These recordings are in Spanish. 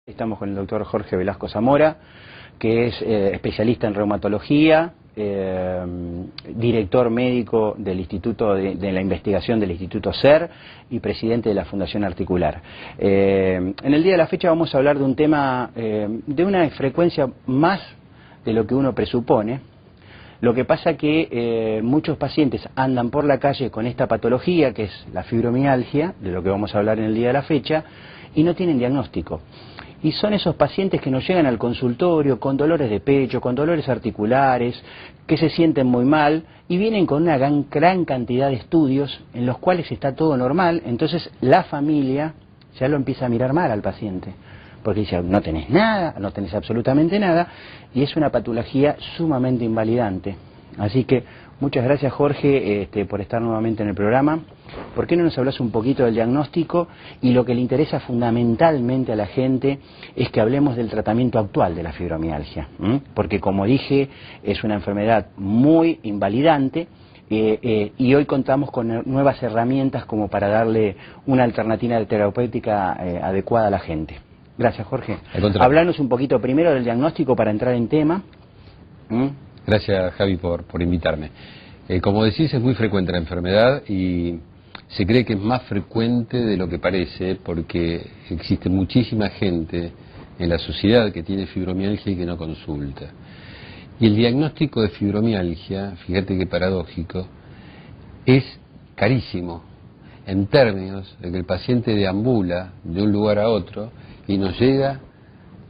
Estamos con el doctor Jorge Velasco Zamora, que es especialista en reumatología, director médico del Instituto de la Investigación del Instituto SER y presidente de la Fundación Articular. En el día de la fecha vamos a hablar de un tema de una frecuencia más de lo que uno presupone. Lo que pasa que muchos pacientes andan por la calle con esta patología, que es la fibromialgia, de lo que vamos a hablar en el día de la fecha, y no tienen diagnóstico. Y son esos pacientes que nos llegan al consultorio con dolores de pecho, con dolores articulares, que se sienten muy mal y vienen con una gran cantidad de estudios en los cuales está todo normal. Entonces la familia ya lo empieza a mirar mal al paciente, porque dice, no tenés nada, no tenés absolutamente nada, y es una patología sumamente invalidante. Así que muchas gracias, Jorge, por estar nuevamente en el programa. ¿Por qué no nos hablas un poquito del diagnóstico? Y lo que le interesa fundamentalmente a la gente es que hablemos del tratamiento actual de la fibromialgia, porque, como dije, es una enfermedad muy invalidante y hoy contamos con nuevas herramientas como para darle una alternativa terapéutica adecuada a la gente. Gracias, Jorge. Hablarnos un poquito primero del diagnóstico para entrar en tema. Gracias, Javi, por invitarme. Como decís, es muy frecuente la enfermedad y se cree que es más frecuente de lo que parece, porque existe muchísima gente en la sociedad que tiene fibromialgia y que no consulta. Y el diagnóstico de fibromialgia, fíjate qué paradójico, es carísimo, en términos de que el paciente deambula de un lugar a otro y nos llega,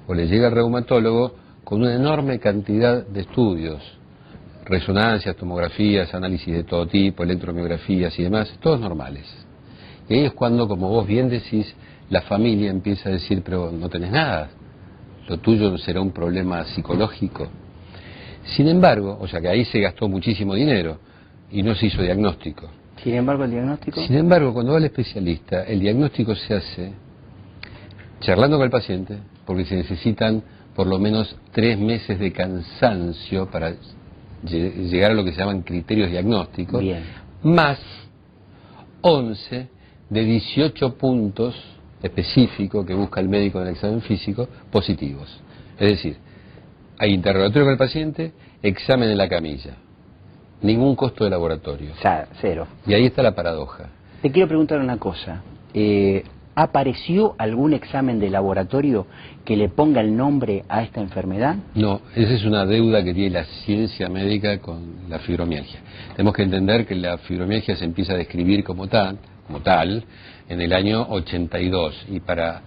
o le llega al reumatólogo, con una enorme cantidad de estudios, resonancias, tomografías, análisis de todo tipo, electromiografías y demás, todos normales. Y ahí es cuando, como vos bien decís, la familia empieza a decir, pero no tenés nada, lo tuyo será un problema psicológico. Sin embargo, o sea que ahí se gastó muchísimo dinero y no se hizo diagnóstico. Sin embargo, el diagnóstico... Sin embargo, cuando va el especialista, el diagnóstico se hace charlando con el paciente, porque se necesitan por lo menos 3 meses de cansancio para llegar a lo que se llaman criterios diagnósticos, Bien. Más 11 de 18 puntos específicos que busca el médico en el examen físico positivos. Es decir, hay interrogatorio con el paciente, examen en la camilla, ningún costo de laboratorio. Cero. Y ahí está la paradoja. Te quiero preguntar una cosa. ¿Apareció algún examen de laboratorio que le ponga el nombre a esta enfermedad? No, esa es una deuda que tiene la ciencia médica con la fibromialgia. Tenemos que entender que la fibromialgia se empieza a describir como tal en el año 82, y para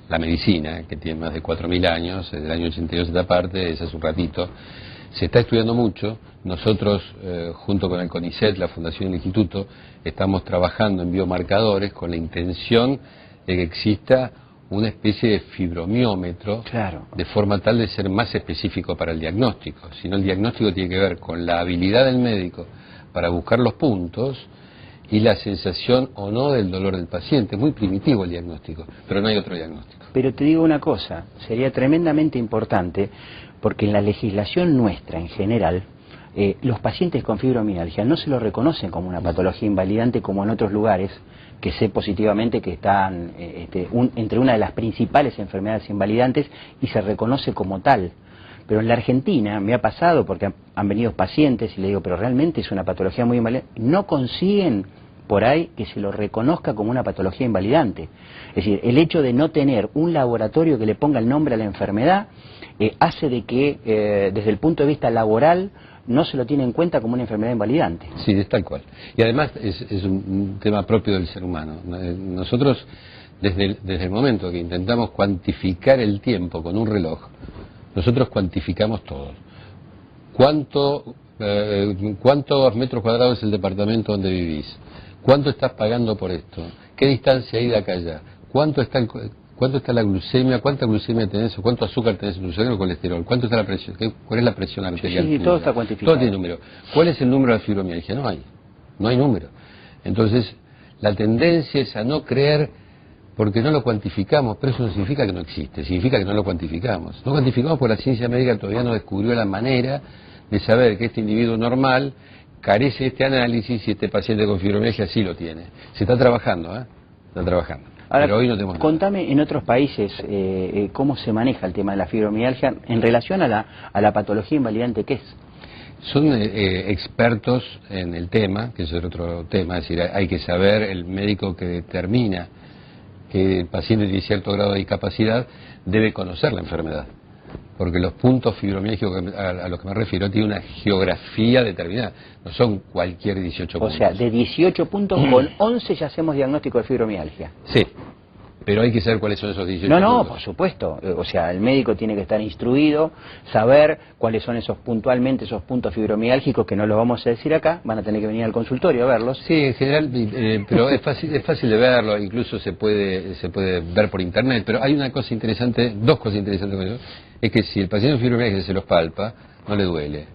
la medicina, que tiene más de 4.000 años, desde el año 82 esta parte, es hace un ratito, se está estudiando mucho. Nosotros, junto con el CONICET, la Fundación y el Instituto, estamos trabajando en biomarcadores con la intención de que exista una especie de fibromiómetro, claro, de forma tal de ser más específico para el diagnóstico. Si no, el diagnóstico tiene que ver con la habilidad del médico para buscar los puntos y la sensación o no del dolor del paciente. Es muy primitivo el diagnóstico, pero no hay otro diagnóstico. Pero te digo una cosa, sería tremendamente importante, porque en la legislación nuestra en general, los pacientes con fibromialgia no se lo reconocen como una patología invalidante como en otros lugares, que sé positivamente que están entre una de las principales enfermedades invalidantes y se reconoce como tal. Pero en la Argentina me ha pasado, porque han venido pacientes y le digo, pero realmente es una patología muy invalidante, no consiguen por ahí que se lo reconozca como una patología invalidante. Es decir, el hecho de no tener un laboratorio que le ponga el nombre a la enfermedad hace de que desde el punto de vista laboral no se lo tiene en cuenta como una enfermedad invalidante. Sí, es tal cual. Y además es un tema propio del ser humano. Nosotros, desde el momento que intentamos cuantificar el tiempo con un reloj, nosotros cuantificamos todo. ¿Cuántos metros cuadrados es el departamento donde vivís? ¿Cuánto estás pagando por esto? ¿Qué distancia hay de acá allá? ¿Cuánto está la glucemia? ¿Cuánta glucemia tenés? ¿O cuánto azúcar tenés en tu sangre o colesterol? ¿Cuánto está la presión? ¿Cuál es la presión arterial? Sí, todo está cuantificado. Todo tiene número. ¿Cuál es el número de fibromialgia? No hay número. Entonces, la tendencia es a no creer porque no lo cuantificamos, pero eso no significa que no existe, significa que no lo cuantificamos. No cuantificamos porque la ciencia médica todavía no descubrió la manera de saber que este individuo normal carece de este análisis y este paciente con fibromialgia sí lo tiene. Se está trabajando, Está trabajando. Ahora, pero hoy no tenemos nada. Contame en otros países cómo se maneja el tema de la fibromialgia en relación a la patología invalidante que es. Son expertos en el tema, que eso es otro tema, es decir, hay que saber, el médico que determina que el paciente tiene cierto grado de discapacidad debe conocer la enfermedad, porque los puntos fibromialgicos a los que me refiero tienen una geografía determinada, no son cualquier 18 puntos. O sea, de 18 puntos con 11 ya hacemos diagnóstico de fibromialgia. Sí, pero hay que saber cuáles son esos 18 No, puntos. por supuesto. O sea, el médico tiene que estar instruido, saber cuáles son puntualmente esos puntos fibromiálgicos, que no los vamos a decir acá, van a tener que venir al consultorio a verlos. Sí, en general, pero es fácil de verlo, incluso se puede ver por internet, pero hay una cosa interesante, dos cosas interesantes con eso, es que si el paciente con fibromialgia se los palpa, no le duele.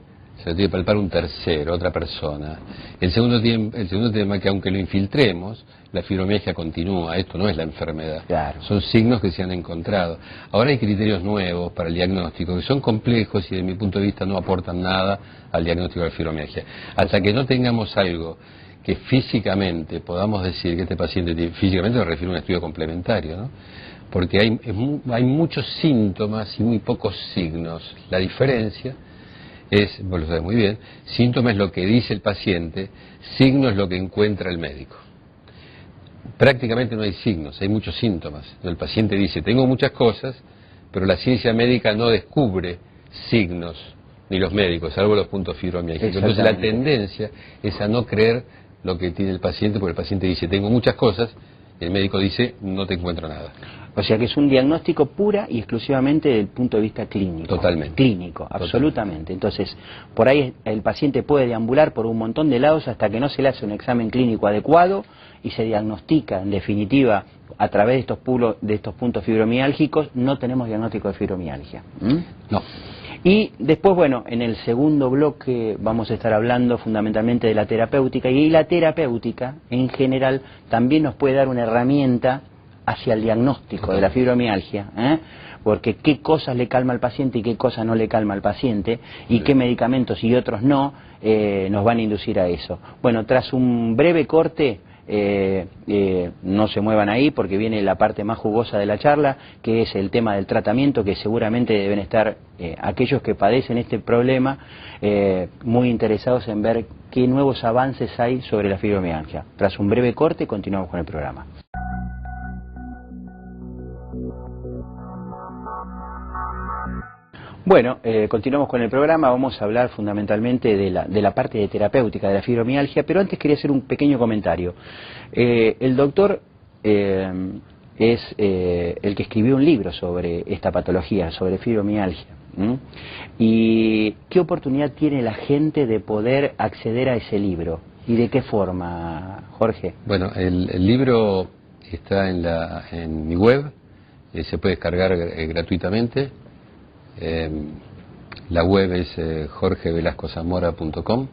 Se lo tiene que palpar un tercero, otra persona. El segundo tema es que aunque lo infiltremos, la fibromialgia continúa, esto no es la enfermedad. Claro. Son signos que se han encontrado. Ahora hay criterios nuevos para el diagnóstico, que son complejos y desde mi punto de vista no aportan nada al diagnóstico de la fibromialgia. Hasta que no tengamos algo que físicamente podamos decir que este paciente tiene, físicamente me refiero a un estudio complementario, ¿no? Porque hay muchos síntomas y muy pocos signos. La diferencia es, vos lo sabés muy bien, síntoma es lo que dice el paciente, signo es lo que encuentra el médico. Prácticamente no hay signos, hay muchos síntomas. El paciente dice, tengo muchas cosas, pero la ciencia médica no descubre signos, ni los médicos, salvo los puntos fibromialgicos. Entonces la tendencia es a no creer lo que tiene el paciente, porque el paciente dice, tengo muchas cosas, y el médico dice, no te encuentro nada. O sea que es un diagnóstico pura y exclusivamente desde el punto de vista clínico. Totalmente. Clínico, absolutamente. Entonces, por ahí el paciente puede deambular por un montón de lados hasta que no se le hace un examen clínico adecuado y se diagnostica, en definitiva, a través de estos puntos fibromiálgicos, no tenemos diagnóstico de fibromialgia. No. Y después, bueno, en el segundo bloque vamos a estar hablando fundamentalmente de la terapéutica, y la terapéutica, en general, también nos puede dar una herramienta hacia el diagnóstico de la fibromialgia, porque qué cosas le calma al paciente y qué cosas no le calma al paciente, y qué medicamentos y otros no, nos van a inducir a eso. Bueno, tras un breve corte, no se muevan ahí porque viene la parte más jugosa de la charla, que es el tema del tratamiento, que seguramente deben estar aquellos que padecen este problema muy interesados en ver qué nuevos avances hay sobre la fibromialgia. Tras un breve corte continuamos con el programa. Bueno, continuamos con el programa, vamos a hablar fundamentalmente de la parte de terapéutica de la fibromialgia, pero antes quería hacer un pequeño comentario. El doctor es el que escribió un libro sobre esta patología, sobre fibromialgia. ¿Y qué oportunidad tiene la gente de poder acceder a ese libro? ¿Y de qué forma, Jorge? Bueno, el libro está en mi web, se puede descargar gratuitamente. La web es jorgevelascozamora.com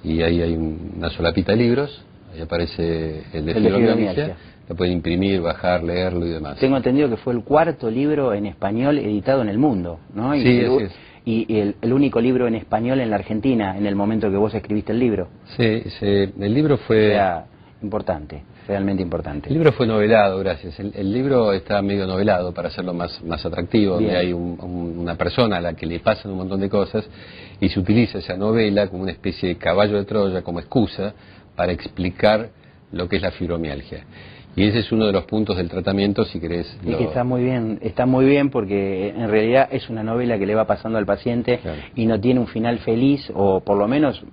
y ahí hay una solapita de libros, ahí aparece el de fibromialgia, lo pueden imprimir, bajar, leerlo y demás. Tengo entendido que fue el cuarto libro en español editado en el mundo, ¿no? Y sí, así es. Y el único libro en español en la Argentina en el momento que vos escribiste el libro. Sí, el libro fue... O sea, importante, realmente importante. El libro fue novelado, gracias. El libro está medio novelado para hacerlo más atractivo, Bien. donde hay una persona a la que le pasan un montón de cosas y se utiliza esa novela como una especie de caballo de Troya, como excusa para explicar lo que es la fibromialgia. Y ese es uno de los puntos del tratamiento, si querés. Es que está muy bien porque en realidad es una novela que le va pasando al paciente, claro, y no tiene un final feliz, o por lo menos,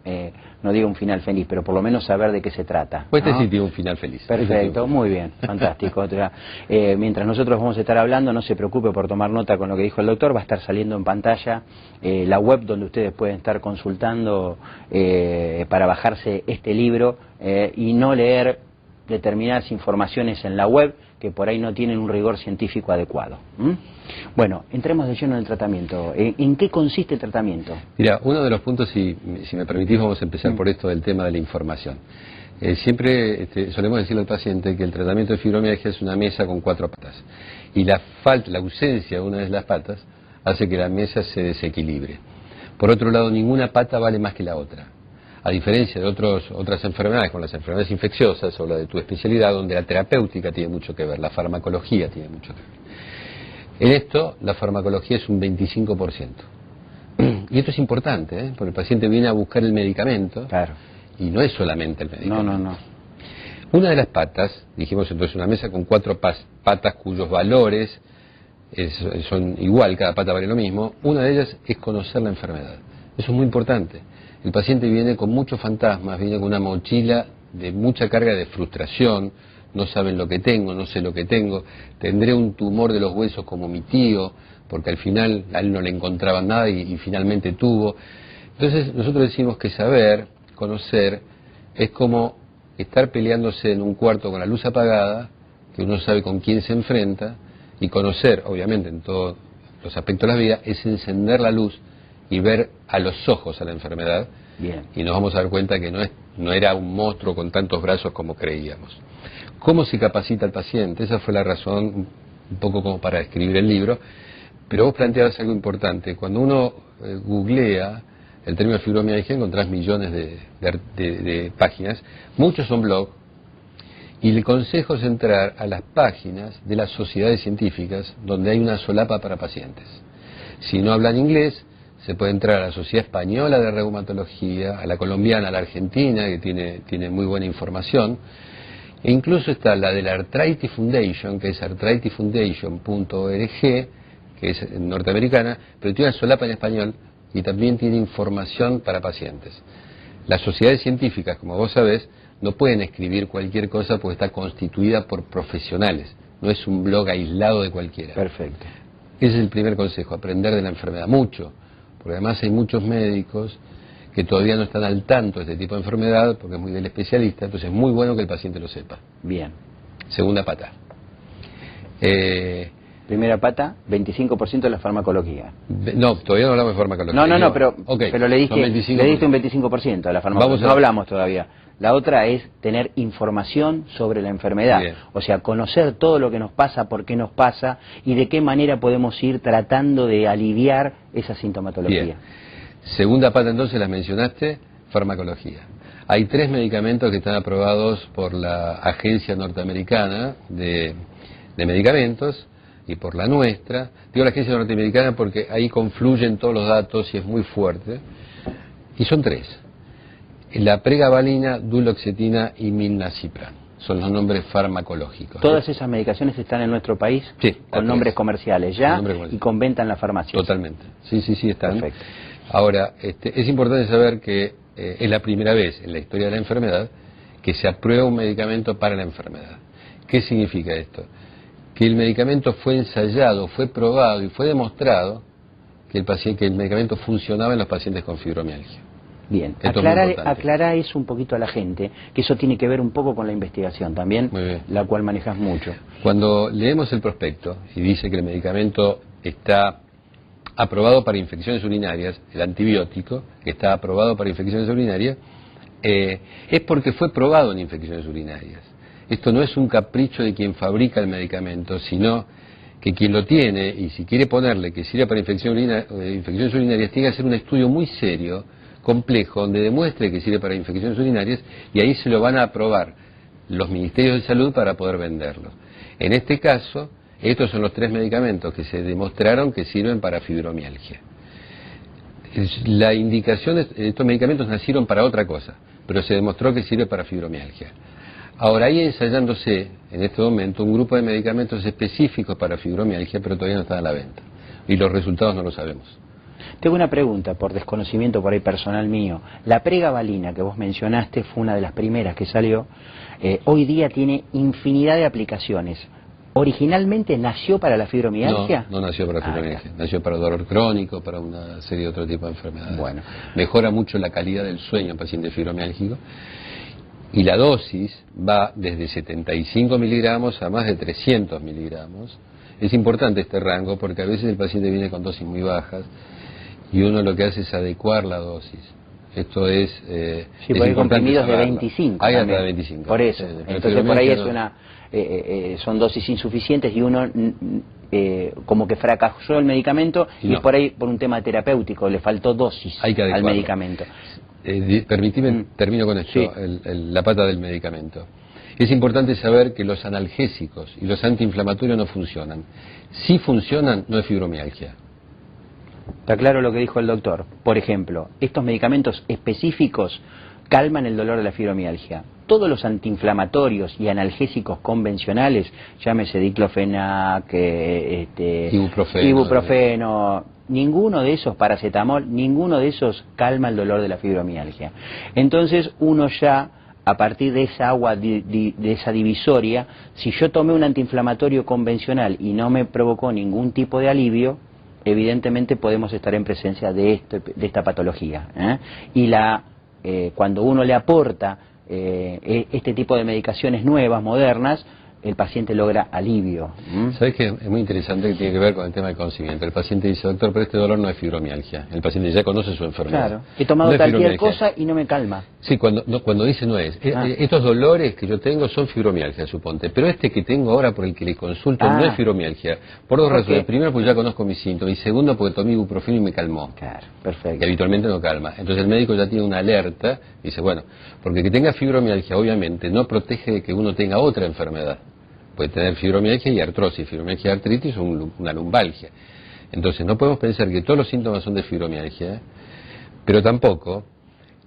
no digo un final feliz, pero por lo menos saber de qué se trata. Pues ¿no? sí tiene un final feliz. Perfecto, muy bien, fantástico. O sea, mientras nosotros vamos a estar hablando, no se preocupe por tomar nota con lo que dijo el doctor, va a estar saliendo en pantalla la web donde ustedes pueden estar consultando para bajarse este libro y no leer determinadas informaciones en la web que por ahí no tienen un rigor científico adecuado. Bueno, entremos de lleno en el tratamiento. ¿En qué consiste el tratamiento? Mira, uno de los puntos, si me permitís, vamos a empezar por esto del tema de la información. Siempre solemos decirle al paciente que el tratamiento de fibromialgia es una mesa con 4 patas. Y la ausencia de una de las patas hace que la mesa se desequilibre. Por otro lado, ninguna pata vale más que la otra. A diferencia de otras enfermedades, con las enfermedades infecciosas o la de tu especialidad, donde la terapéutica tiene mucho que ver, la farmacología tiene mucho que ver. En esto, la farmacología es un 25%. Y esto es importante, porque el paciente viene a buscar el medicamento, claro, y no es solamente el medicamento. No. Una de las patas, dijimos entonces una mesa con 4 patas cuyos valores son igual, cada pata vale lo mismo. Una de ellas es conocer la enfermedad. Eso es muy importante. El paciente viene con muchos fantasmas, viene con una mochila de mucha carga de frustración, no saben lo que tengo, no sé lo que tengo, tendré un tumor de los huesos como mi tío, porque al final a él no le encontraban nada y finalmente tuvo. Entonces nosotros decimos que saber, conocer, es como estar peleándose en un cuarto con la luz apagada, que uno sabe con quién se enfrenta, y conocer, obviamente en todos los aspectos de la vida, es encender la luz y ver a los ojos a la enfermedad. Bien. Y nos vamos a dar cuenta que no era un monstruo con tantos brazos como creíamos. ¿Cómo se capacita al paciente? Esa fue la razón, un poco como para escribir el libro, pero vos planteabas algo importante. Cuando uno googlea el término fibromialgia, encontrás millones de páginas, muchos son blogs, y el consejo es entrar a las páginas de las sociedades científicas donde hay una solapa para pacientes. Si no hablan inglés, se puede entrar a la Sociedad Española de Reumatología, a la colombiana, a la argentina, que tiene muy buena información, e incluso está la de la Arthritis Foundation, que es arthritisfoundation.org, que es norteamericana, pero tiene una solapa en español y también tiene información para pacientes. Las sociedades científicas, como vos sabés, no pueden escribir cualquier cosa porque está constituida por profesionales, no es un blog aislado de cualquiera. Perfecto. Ese es el primer consejo, aprender de la enfermedad, mucho, porque además hay muchos médicos que todavía no están al tanto de este tipo de enfermedad, porque es muy del especialista, entonces es muy bueno que el paciente lo sepa. Bien. Segunda pata. Primera pata, 25% de la farmacología. No, todavía no hablamos de farmacología. No, pero le diste un 25% de la farmacología. No hablamos todavía. La otra es tener información sobre la enfermedad. Bien. O sea, conocer todo lo que nos pasa, por qué nos pasa y de qué manera podemos ir tratando de aliviar esa sintomatología. Bien. Segunda pata, entonces, las mencionaste, farmacología. Hay 3 medicamentos que están aprobados por la Agencia Norteamericana de Medicamentos y por la nuestra. Digo la Agencia Norteamericana porque ahí confluyen todos los datos y es muy fuerte. Y son 3. La pregabalina, duloxetina y milnacipran. Son los nombres farmacológicos. ¿Todas esas medicaciones están en nuestro país? Sí. Con nombres comerciales ya y con venta en la farmacia. Totalmente. Sí, están. Perfecto. Ahora, es importante saber que es la primera vez en la historia de la enfermedad que se aprueba un medicamento para la enfermedad. ¿Qué significa esto? Que el medicamento fue ensayado, fue probado y fue demostrado que el medicamento funcionaba en los pacientes con fibromialgia. Bien, aclara eso un poquito a la gente, que eso tiene que ver un poco con la investigación también, la cual manejas mucho. Cuando leemos el prospecto y dice que el medicamento está aprobado para infecciones urinarias, el antibiótico, que está aprobado para infecciones urinarias, es porque fue probado en infecciones urinarias. Esto no es un capricho de quien fabrica el medicamento, sino que quien lo tiene, y si quiere ponerle que sirve para infecciones urinarias, tiene que hacer un estudio muy serio, complejo, donde demuestre que sirve para infecciones urinarias, y ahí se lo van a aprobar los ministerios de salud para poder venderlo. En este caso, estos son los 3 medicamentos que se demostraron que sirven para fibromialgia. La indicación de estos medicamentos nacieron para otra cosa, pero se demostró que sirve para fibromialgia. Ahora hay ensayándose en este momento un grupo de medicamentos específicos para fibromialgia, pero todavía no están a la venta. Y los resultados no los sabemos. Tengo una pregunta, por desconocimiento por ahí personal mío. La pregabalina que vos mencionaste fue una de las primeras que salió. Hoy día tiene infinidad de aplicaciones. ¿Originalmente nació para la fibromialgia? No nació para fibromialgia. Nació para dolor crónico, para una serie de otro tipo de enfermedades. Bueno. Mejora mucho la calidad del sueño en paciente fibromiálgico. Y la dosis va desde 75 miligramos a más de 300 miligramos. Es importante este rango porque a veces el paciente viene con dosis muy bajas y uno lo que hace es adecuar la dosis. Esto es... sí, porque hay comprimidos de 25. Hay hasta de 25. Por eso. Entonces por ahí es son dosis insuficientes y uno como que fracasó el medicamento y es por ahí por un tema terapéutico, le faltó dosis al medicamento. Permitime, termino con esto, Sí. la pata del medicamento. Es importante saber que los analgésicos y los antiinflamatorios no funcionan. Si funcionan, no es fibromialgia. Está claro lo que dijo el doctor. Por ejemplo, estos medicamentos específicos calman el dolor de la fibromialgia. Todos los antiinflamatorios y analgésicos convencionales, llámese diclofenac, ibuprofeno, ninguno de esos, paracetamol, ninguno de esos calma el dolor de la fibromialgia. Entonces uno ya, a partir de esa agua, de esa divisoria, si yo tomé un antiinflamatorio convencional y no me provocó ningún tipo de alivio, evidentemente podemos estar en presencia de esta patología. Y cuando uno le aporta este tipo de medicaciones nuevas, modernas, el paciente logra alivio. ¿Sabes qué? Es muy interesante, que tiene que ver con el tema del conocimiento. El paciente dice, doctor, pero este dolor no es fibromialgia. El paciente ya conoce su enfermedad. Claro, he tomado no cualquier cosa y no me calma. Sí, cuando dice no es. Estos dolores que yo tengo son fibromialgia, suponte. Pero este que tengo ahora por el que le consulto no es fibromialgia. Por dos razones. Primero, porque ya conozco mis síntomas. Y segundo, porque tomé ibuprofeno y me calmó. Claro, perfecto. Que habitualmente no calma. Entonces el médico ya tiene una alerta y dice, bueno, porque que tenga fibromialgia obviamente no protege de que uno tenga otra enfermedad. Puede tener fibromialgia y artrosis, fibromialgia y artritis o una lumbalgia. Entonces no podemos pensar que todos los síntomas son de fibromialgia, pero tampoco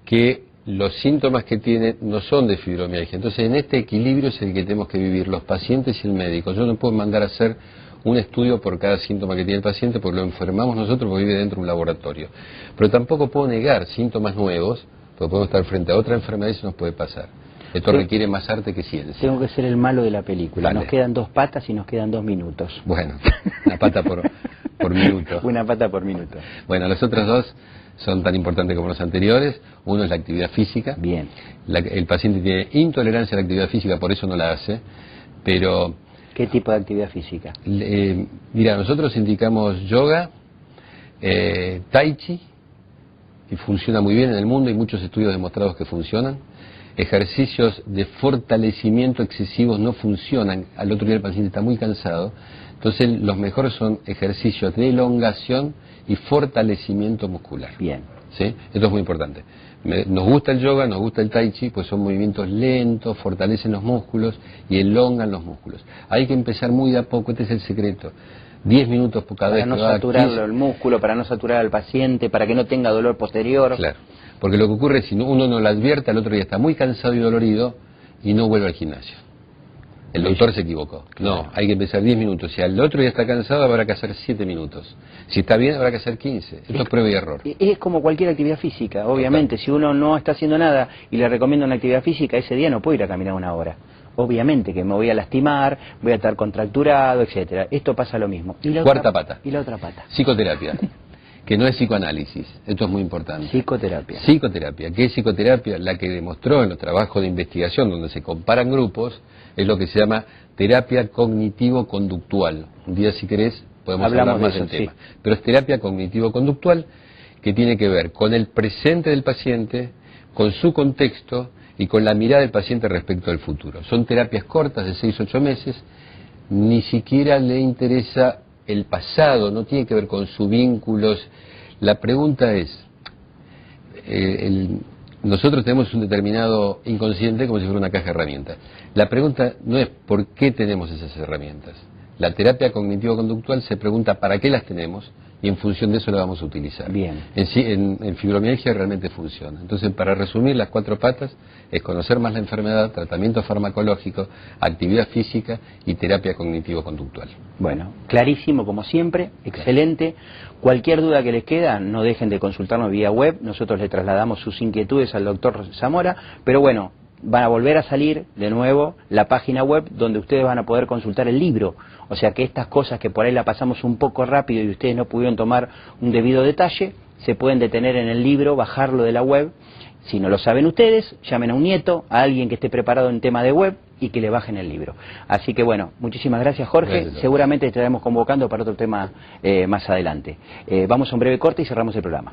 que los síntomas que tiene no son de fibromialgia. Entonces en este equilibrio es el que tenemos que vivir los pacientes y el médico. Yo no puedo mandar a hacer un estudio por cada síntoma que tiene el paciente porque lo enfermamos nosotros porque vive dentro de un laboratorio. Pero tampoco puedo negar síntomas nuevos porque podemos estar frente a otra enfermedad y eso nos puede pasar. Esto requiere más arte que ciencia. Tengo que ser el malo de la película. Vale. Nos quedan 2 patas y nos quedan 2 minutos. Bueno, una pata por minuto. Una pata por minuto. Bueno, las otras dos son tan importantes como los anteriores. Uno es la actividad física. Bien. El paciente tiene intolerancia a la actividad física, por eso no la hace. Pero... ¿Qué tipo de actividad física? Mira, nosotros indicamos yoga, tai chi, y funciona muy bien en el mundo. Hay muchos estudios demostrados que funcionan. Ejercicios de fortalecimiento excesivos no funcionan. Al otro día el paciente está muy cansado. Entonces los mejores son ejercicios de elongación y fortalecimiento muscular. Bien. ¿Sí? Esto es muy importante. Nos gusta el yoga, nos gusta el tai chi, pues son movimientos lentos, fortalecen los músculos y elongan los músculos. Hay que empezar muy de a poco, este es el secreto. 10 minutos por cada vez. Para no saturarlo el músculo, para no saturar al paciente, para que no tenga dolor posterior. Claro. Porque lo que ocurre es si uno no lo advierte, al otro día está muy cansado y dolorido y no vuelve al gimnasio. El doctor se equivocó. Claro. No, hay que empezar 10 minutos. Si al otro día está cansado, habrá que hacer 7 minutos. Si está bien, habrá que hacer 15. Esto es prueba y error. Es como cualquier actividad física, obviamente. Total. Si uno no está haciendo nada y le recomiendo una actividad física, ese día no puedo ir a caminar 1 hora. Obviamente que me voy a lastimar, voy a estar contracturado, etcétera. Esto pasa lo mismo. Y la cuarta pata. Y la otra pata. Psicoterapia. Que no es psicoanálisis, esto es muy importante. Psicoterapia. Psicoterapia. ¿Qué es psicoterapia? La que demostró en los trabajos de investigación donde se comparan grupos, es lo que se llama terapia cognitivo-conductual. Un día, si querés, podemos hablar más del tema. Sí. Pero es terapia cognitivo-conductual que tiene que ver con el presente del paciente, con su contexto y con la mirada del paciente respecto al futuro. Son terapias cortas de 6 a 8 meses, ni siquiera le interesa el pasado, no tiene que ver con sus vínculos. La pregunta es, nosotros tenemos un determinado inconsciente como si fuera una caja de herramientas. La pregunta no es por qué tenemos esas herramientas. La terapia cognitivo-conductual se pregunta para qué las tenemos y en función de eso la vamos a utilizar. Bien. En fibromialgia realmente funciona. Entonces, para resumir, las 4 patas es conocer más la enfermedad, tratamiento farmacológico, actividad física y terapia cognitivo-conductual. Bueno, clarísimo como siempre, excelente. Cualquier duda que les queda, no dejen de consultarnos vía web. Nosotros le trasladamos sus inquietudes al doctor Zamora, pero bueno, van a volver a salir de nuevo la página web donde ustedes van a poder consultar el libro. O sea que estas cosas que por ahí la pasamos un poco rápido y ustedes no pudieron tomar un debido detalle, se pueden detener en el libro, bajarlo de la web. Si no lo saben ustedes, llamen a un nieto, a alguien que esté preparado en tema de web y que le bajen el libro. Así que bueno, muchísimas gracias Jorge. Gracias. Seguramente te estaremos convocando para otro tema más adelante. Vamos a un breve corte y cerramos el programa.